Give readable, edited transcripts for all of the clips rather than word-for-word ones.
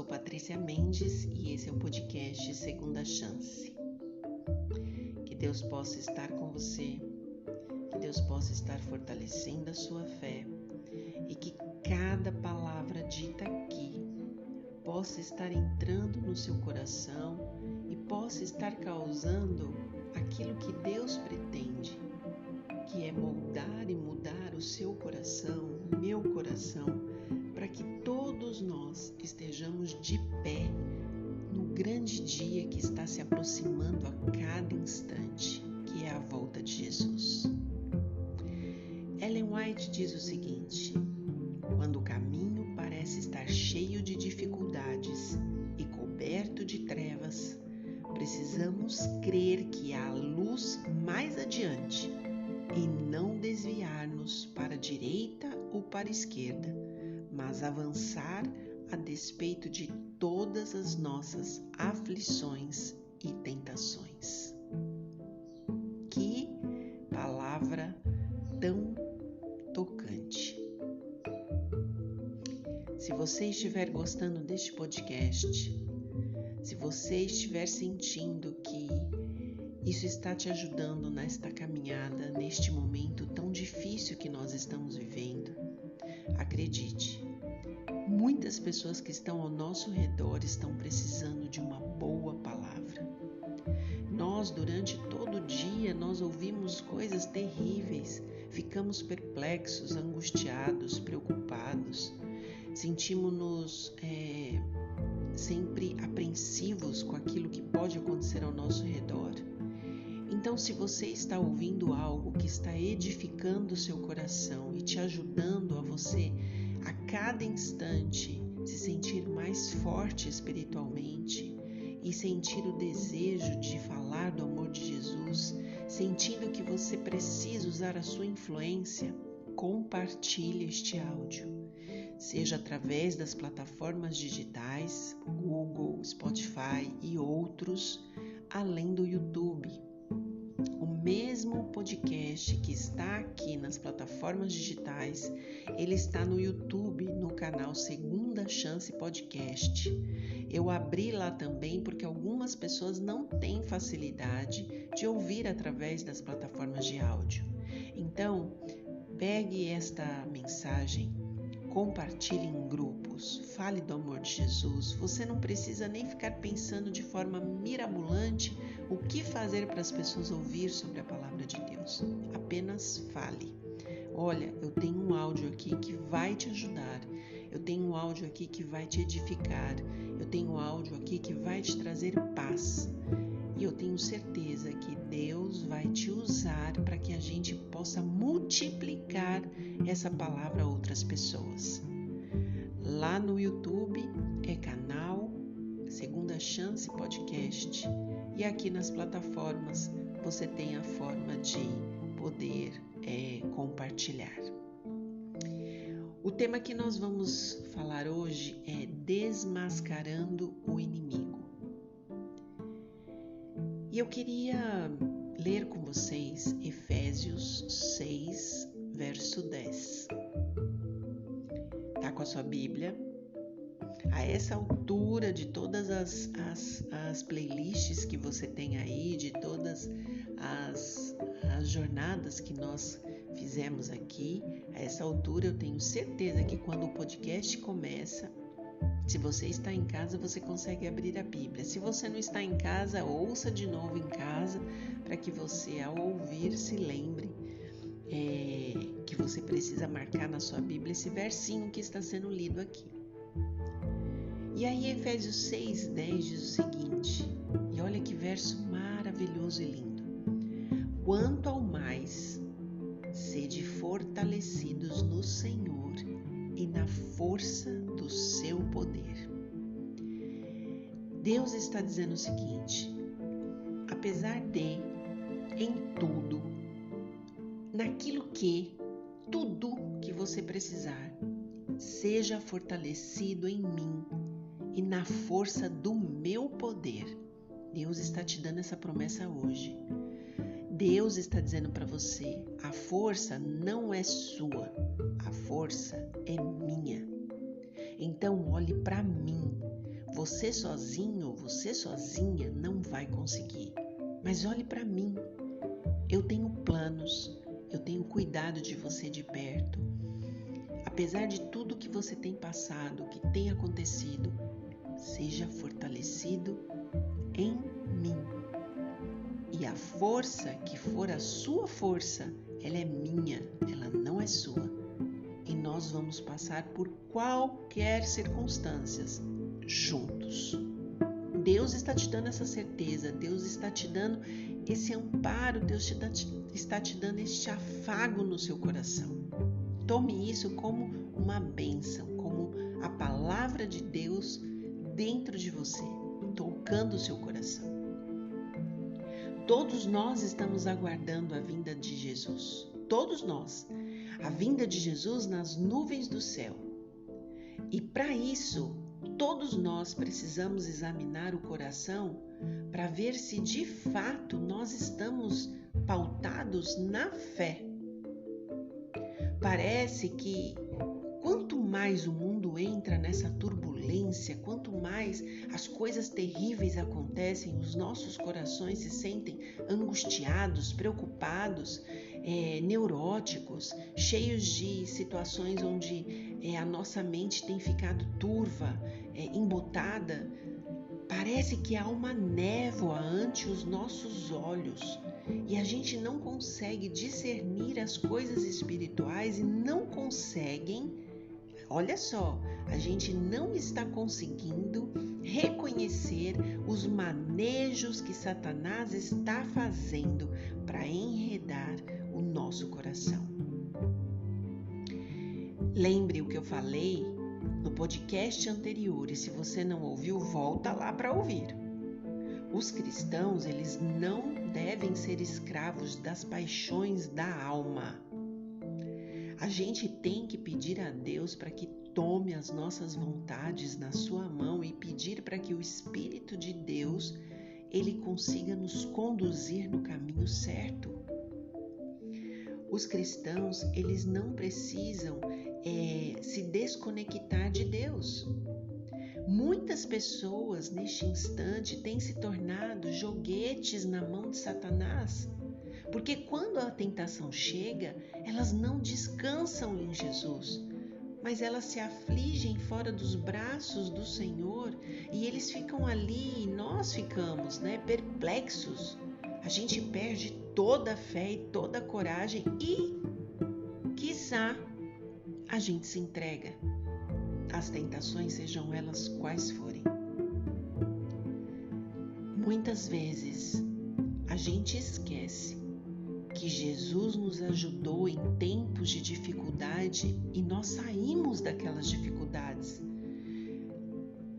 sou Patrícia Mendes e esse é o podcast Segunda Chance. Que Deus possa estar com você, que Deus possa estar fortalecendo a sua fé e que cada palavra dita aqui possa estar entrando no seu coração e possa estar causando aquilo que Deus pretende, que é moldar e mudar o seu coração, o meu coração, para que todos nós estejamos de pé no grande dia que está se aproximando a cada instante, que é a volta de Jesus. Ellen White diz o seguinte: quando o caminho parece estar cheio de dificuldades e coberto de trevas, precisamos crer que há luz mais adiante e não desviar-nos para a direita ou para a esquerda, mas avançar a despeito de todas as nossas aflições e tentações. Que palavra tão tocante! Se você estiver gostando deste podcast, se você estiver sentindo que isso está te ajudando nesta caminhada, neste momento tão difícil que nós estamos vivendo, acredite, muitas pessoas que estão ao nosso redor estão precisando de uma boa palavra. Nós, durante todo o dia, nós ouvimos coisas terríveis, ficamos perplexos, angustiados, preocupados, sentimos-nos sempre apreensivos com aquilo que pode acontecer ao nosso redor. Então, se você está ouvindo algo que está edificando o seu coração e te ajudando a você, a cada instante, se sentir mais forte espiritualmente e sentir o desejo de falar do amor de Jesus, sentindo que você precisa usar a sua influência, compartilhe este áudio, seja através das plataformas digitais, Google, Spotify e outros, além do YouTube. O mesmo podcast que está aqui nas plataformas digitais, ele está no YouTube, no canal Segunda Chance Podcast. Eu abri lá também porque algumas pessoas não têm facilidade de ouvir através das plataformas de áudio. Então, pegue esta mensagem, compartilhe em grupos, fale do amor de Jesus. Você não precisa nem ficar pensando de forma mirabolante o que fazer para as pessoas ouvir sobre a palavra de Deus. Apenas fale. Olha, eu tenho um áudio aqui que vai te ajudar. Eu tenho um áudio aqui que vai te edificar. Eu tenho um áudio aqui que vai te trazer paz. E eu tenho certeza que Deus vai te usar para que a gente possa multiplicar essa palavra a outras pessoas. Lá no YouTube é canal Segunda Chance Podcast. E aqui nas plataformas você tem a forma de poder compartilhar. O tema que nós vamos falar hoje é desmascarando o inimigo. E eu queria ler com vocês Efésios 6, verso 10. Tá com a sua Bíblia? A essa altura de todas as playlists que você tem aí, de todas as jornadas que nós fizemos aqui, a essa altura eu tenho certeza que quando o podcast começa, se você está em casa, você consegue abrir a Bíblia. Se você não está em casa, ouça de novo em casa, para que você, ao ouvir, se lembre que você precisa marcar na sua Bíblia esse versinho que está sendo lido aqui. E aí Efésios 6, 10 diz o seguinte, e olha que verso maravilhoso e lindo. Quanto ao mais, sede fortalecidos no Senhor e na força do seu poder. Deus está dizendo o seguinte: apesar de, em tudo, naquilo que, tudo que você precisar, seja fortalecido em mim e na força do meu poder. Deus está te dando essa promessa hoje. Deus está dizendo para você, a força não é sua, a força é minha. Então olhe para mim, Você sozinho, você sozinha não vai conseguir. Mas olhe para mim. Eu tenho planos, eu tenho cuidado de você de perto. Apesar de tudo que você tem passado, que tem acontecido, seja fortalecido em mim. E a força que for a sua força, ela é minha, ela não é sua. E nós vamos passar por qualquer circunstâncias juntos. Deus está te dando essa certeza, Deus está te dando esse amparo, Deus está te dando este afago no seu coração. Tome isso como uma bênção, como a palavra de Deus dentro de você, tocando o seu coração. Todos nós estamos aguardando a vinda de Jesus. Todos nós. A vinda de Jesus nas nuvens do céu. E para isso, todos nós precisamos examinar o coração para ver se de fato nós estamos pautados na fé. Parece que quanto mais o mundo entra nessa turbulência, quanto mais as coisas terríveis acontecem, os nossos corações se sentem angustiados, preocupados, neuróticos, cheios de situações onde a nossa mente tem ficado turva, embotada. Parece que há uma névoa ante os nossos olhos e a gente não consegue discernir as coisas espirituais e não conseguem, olha só, a gente não está conseguindo reconhecer os manejos que Satanás está fazendo para enredar o nosso coração. Lembre o que eu falei no podcast anterior e se você não ouviu, volta lá para ouvir. Os cristãos, eles não devem ser escravos das paixões da alma. A gente tem que pedir a Deus para que tome as nossas vontades na sua mão e pedir para que o Espírito de Deus, ele consiga nos conduzir no caminho certo. Os cristãos, eles não precisam se desconectar de Deus. Muitas pessoas neste instante têm se tornado joguetes na mão de Satanás, porque quando a tentação chega, elas não descansam em Jesus, mas elas se afligem fora dos braços do Senhor e eles ficam ali e nós ficamos, perplexos. A gente perde toda a fé e toda a coragem e, quiçá, a gente se entrega às tentações, sejam elas quais forem. Muitas vezes a gente esquece que Jesus nos ajudou em tempos de dificuldade e nós saímos daquelas dificuldades.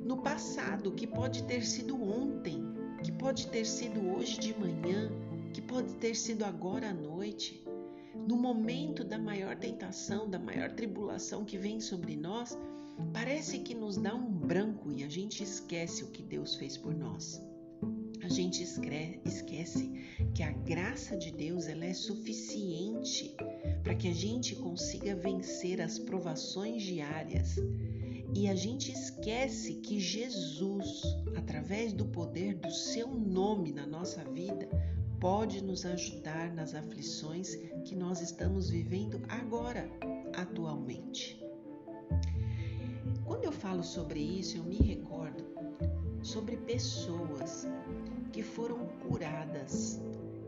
No passado, que pode ter sido ontem, que pode ter sido hoje de manhã, que pode ter sido agora à noite. No momento da maior tentação, da maior tribulação que vem sobre nós, parece que nos dá um branco e a gente esquece o que Deus fez por nós. A gente esquece que a graça de Deus ela é suficiente para que a gente consiga vencer as provações diárias. E a gente esquece que Jesus, através do poder do seu nome na nossa vida, pode nos ajudar nas aflições que nós estamos vivendo agora, atualmente. Quando eu falo sobre isso, eu me recordo sobre pessoas que foram curadas,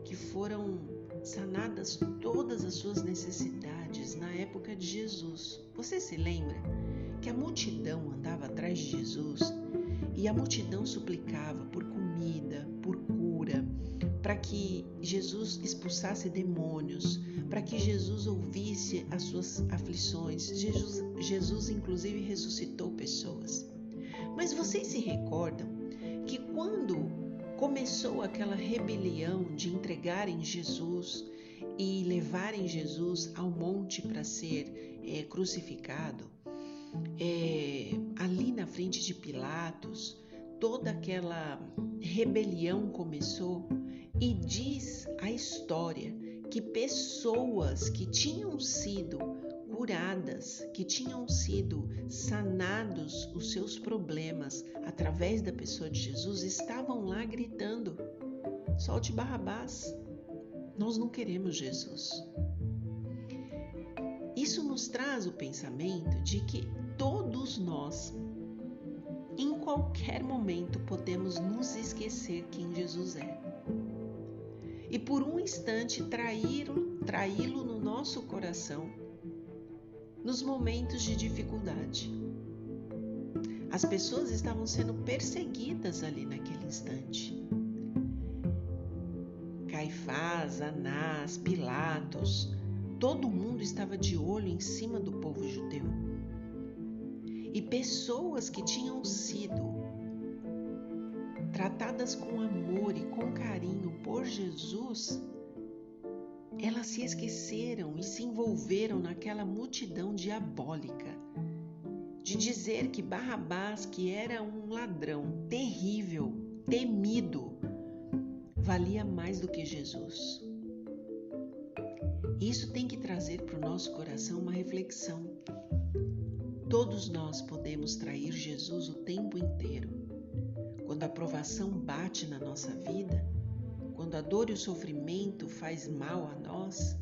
que foram sanadas todas as suas necessidades na época de Jesus. Você se lembra que a multidão andava atrás de Jesus e a multidão suplicava por comida, por cura, para que Jesus expulsasse demônios, para que Jesus ouvisse as suas aflições. Jesus inclusive ressuscitou pessoas. Mas vocês se recordam que quando começou aquela rebelião de entregarem Jesus e levarem Jesus ao monte para ser crucificado, ali na frente de Pilatos, toda aquela rebelião começou e diz a história que pessoas que tinham sido curadas, que tinham sido sanados os seus problemas através da pessoa de Jesus, estavam lá gritando: solte Barrabás, nós não queremos Jesus. Isso nos traz o pensamento de que todos nós, em qualquer momento, podemos nos esquecer quem Jesus é. E por um instante traí-lo no nosso coração nos momentos de dificuldade. As pessoas estavam sendo perseguidas ali naquele instante. Caifás, Anás, Pilatos, todo mundo estava de olho em cima do povo judeu. E pessoas que tinham sido tratadas com amor e com carinho por Jesus, elas se esqueceram e se envolveram naquela multidão diabólica de dizer que Barrabás, que era um ladrão terrível, temido, valia mais do que Jesus. Isso tem que trazer para o nosso coração uma reflexão. Todos nós podemos trair Jesus o tempo inteiro. Quando a provação bate na nossa vida, quando a dor e o sofrimento faz mal a nós,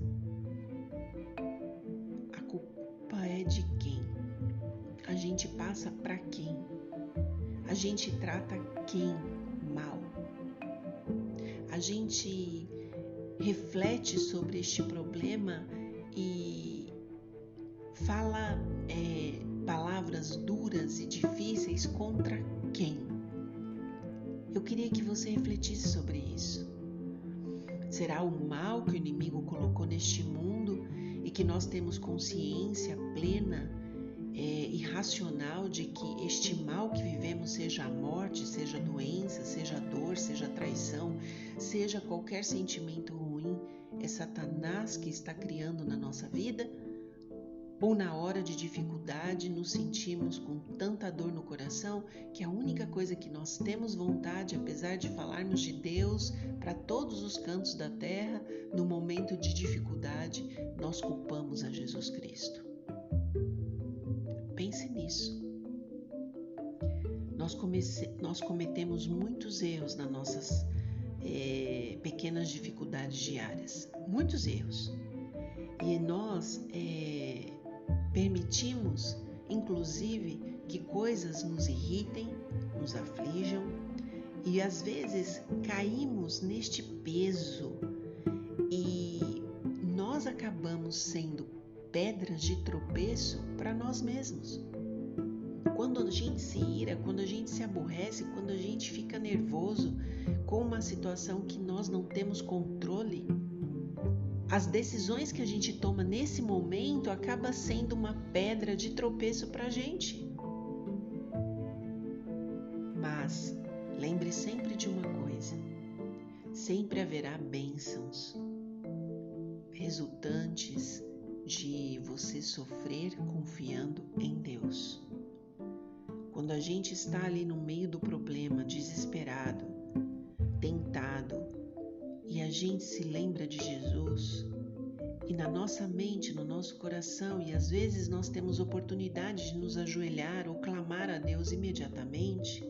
a culpa é de quem? A gente passa para quem? A gente trata quem mal? A gente reflete sobre este problema e fala palavras duras e difíceis contra quem? Eu queria que você refletisse sobre isso. Será o mal que o inimigo colocou neste mundo e que nós temos consciência plena e racional de que este mal que vivemos, seja a morte, seja a doença, seja a dor, seja a traição, seja qualquer sentimento ruim, é Satanás que está criando na nossa vida? Ou na hora de dificuldade nos sentimos com tanta dor no coração que a única coisa que nós temos vontade, apesar de falarmos de Deus para todos os cantos da terra, no momento de dificuldade, nós culpamos a Jesus Cristo? Pense nisso. Nós cometemos muitos erros nas nossas pequenas dificuldades diárias. Muitos erros. E nós permitimos, inclusive, que coisas nos irritem, nos aflijam e às vezes caímos neste peso e nós acabamos sendo pedras de tropeço para nós mesmos. Quando a gente se ira, quando a gente se aborrece, quando a gente fica nervoso com uma situação que nós não temos controle, as decisões que a gente toma nesse momento acaba sendo uma pedra de tropeço para a gente. Mas lembre sempre de uma coisa: sempre haverá bênçãos resultantes de você sofrer confiando em Deus. Quando a gente está ali no meio do problema, desesperado, tentado, e a gente se lembra de Jesus, e na nossa mente, no nosso coração, e às vezes nós temos oportunidade de nos ajoelhar ou clamar a Deus imediatamente,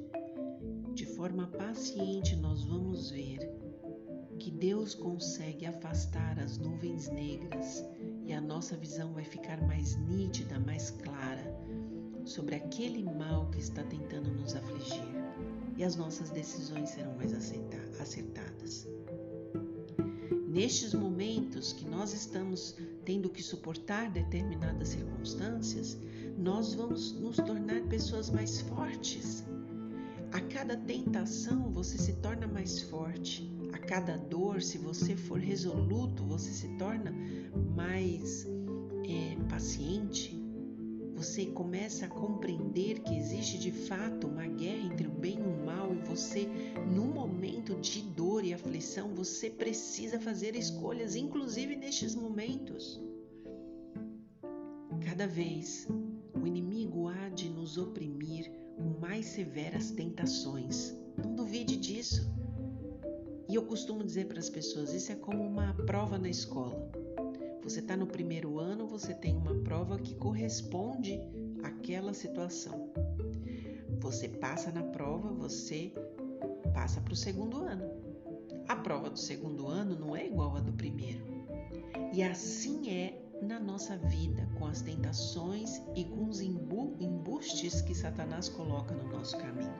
de forma paciente nós vamos ver que Deus consegue afastar as nuvens negras e a nossa visão vai ficar mais nítida, mais clara sobre aquele mal que está tentando nos afligir, e as nossas decisões serão mais acertadas. Nestes momentos que nós estamos tendo que suportar determinadas circunstâncias, nós vamos nos tornar pessoas mais fortes. A cada tentação você se torna mais forte. A cada dor, se você for resoluto, você se torna mais paciente. Você começa a compreender que existe de fato uma guerra entre o bem e o mal, e você, num momento de dor e aflição, você precisa fazer escolhas, inclusive nestes momentos. Cada vez o inimigo há de nos oprimir com mais severas tentações. Não duvide disso. E eu costumo dizer para as pessoas, isso é como uma prova na escola. Você está no primeiro ano, você tem uma prova que corresponde àquela situação. Você passa na prova, você passa para o segundo ano. A prova do segundo ano não é igual à do primeiro. E assim é na nossa vida, com as tentações e com os embustes que Satanás coloca no nosso caminho.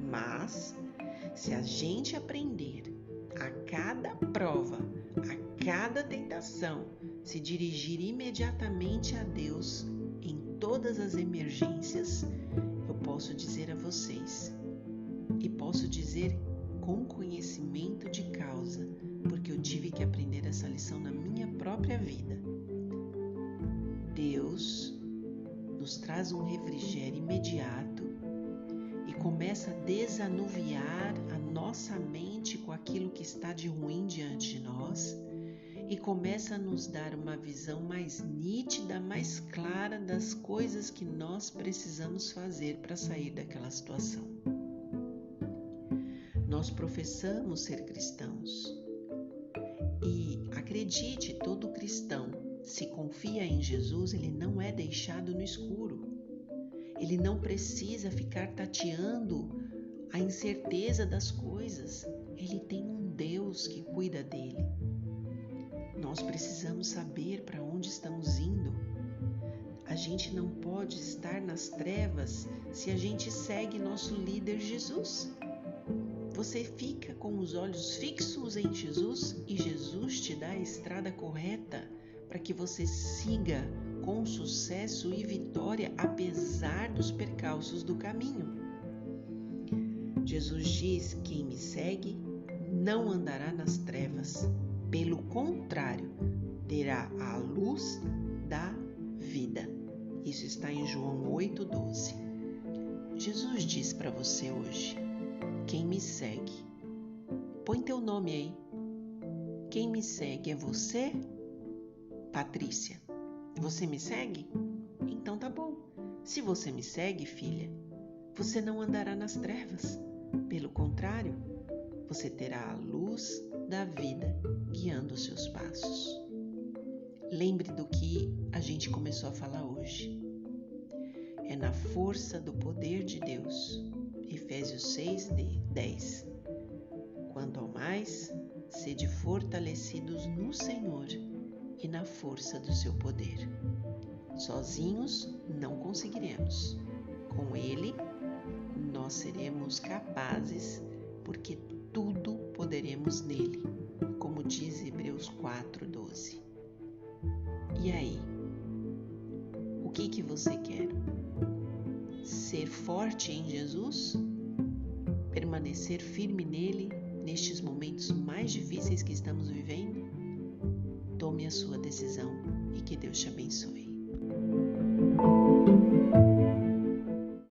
Mas, se a gente aprender a cada prova, a cada tentação, se dirigir imediatamente a Deus em todas as emergências, eu posso dizer a vocês, e posso dizer com conhecimento de causa, porque eu tive que aprender essa lição na minha própria vida. Deus nos traz um refrigério imediato e começa a desanuviar a nossa mente com aquilo que está de ruim diante de nós e começa a nos dar uma visão mais nítida, mais clara das coisas que nós precisamos fazer para sair daquela situação. Nós professamos ser cristãos e acredite, todo cristão, se confia em Jesus, ele não é deixado no escuro. Ele não precisa ficar tateando a incerteza das coisas. Ele tem um Deus que cuida dele. Nós precisamos saber para onde estamos indo. A gente não pode estar nas trevas se a gente segue nosso líder Jesus. Você fica com os olhos fixos em Jesus e Jesus te dá a estrada correta para que você siga com sucesso e vitória apesar dos percalços do caminho. Jesus diz: quem me segue não andará nas trevas, pelo contrário, terá a luz da vida. Isso está em João 8,12. Jesus diz para você hoje: quem me segue? Põe teu nome aí. Quem me segue é você? Patrícia, você me segue? Então tá bom. Se você me segue, filha, você não andará nas trevas. Pelo contrário, você terá a luz da vida guiando os seus passos. Lembre do que a gente começou a falar hoje. É na força do poder de Deus. Efésios 6:10. Quanto ao mais, sede fortalecidos no Senhor e na força do seu poder. Sozinhos não conseguiremos. Com Ele, nós seremos capazes, porque tudo poderemos nele, como diz Hebreus 4:12. E aí? O que você quer? Ser forte em Jesus? Permanecer firme nele nestes momentos mais difíceis que estamos vivendo? Tome a sua decisão e que Deus te abençoe.